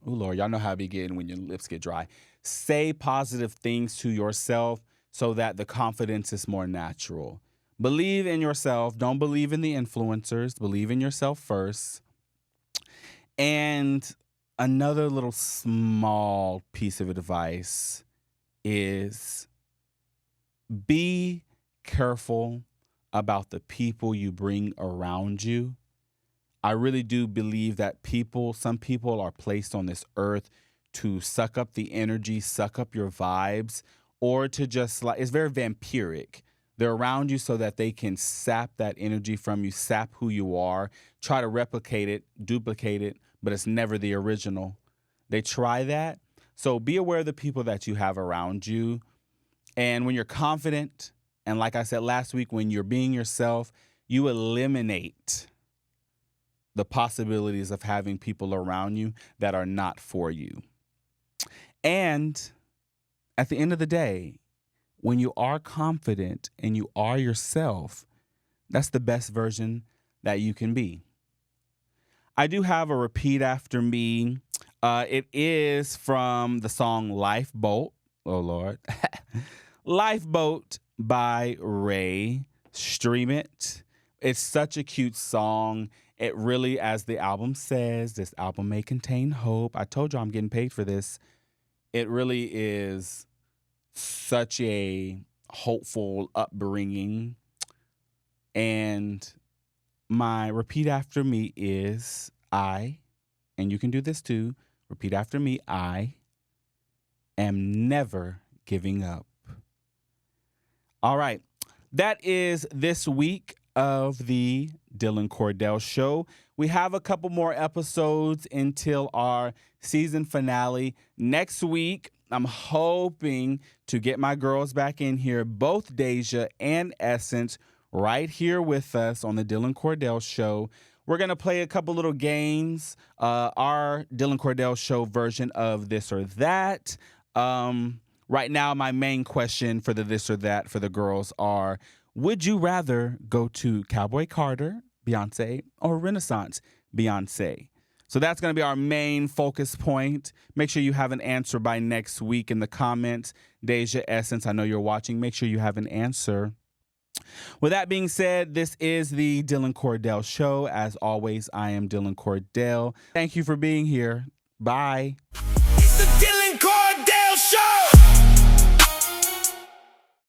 Oh, Lord, y'all know how I be getting when your lips get dry. Say positive things to yourself so that the confidence is more natural. Believe in yourself. Don't believe in the influencers. Believe in yourself first. And another little small piece of advice is be careful about the people you bring around you. I really do believe that some people are placed on this earth to suck up the energy, suck up your vibes, or to just it's very vampiric. They're around you so that they can sap that energy from you, sap who you are, try to replicate it, duplicate it, but it's never the original. They try that. So be aware of the people that you have around you. And when you're confident, and like I said last week, when you're being yourself, you eliminate the possibilities of having people around you that are not for you. And at the end of the day, when you are confident and you are yourself, that's the best version that you can be. I do have a repeat after me. It is from the song Lifeboat. Oh, Lord. Lifeboat by Ray. Stream it. It's such a cute song. It really, as the album says, this album may contain hope. I told you I'm getting paid for this. It really is such a hopeful upbringing. And my repeat after me is and you can do this too, repeat after me, I am never giving up. All right. That is this week of the Dylan Cordell Show. We have a couple more episodes until our season finale. Next week, I'm hoping to get my girls back in here, both Deja and Essence, right here with us on the Dylan Cordell Show. We're going to play a couple little games, our Dylan Cordell Show version of This or That. Right now, my main question for the This or That for the girls are, would you rather go to Cowboy Carter, Beyonce, or Renaissance, Beyonce? So that's going to be our main focus point. Make sure you have an answer by next week in the comments. Deja, Essence, I know you're watching. Make sure you have an answer. With that being said, this is the Dylan Cordell Show. As always, I am Dylan Cordell. Thank you for being here. Bye. It's the Dylan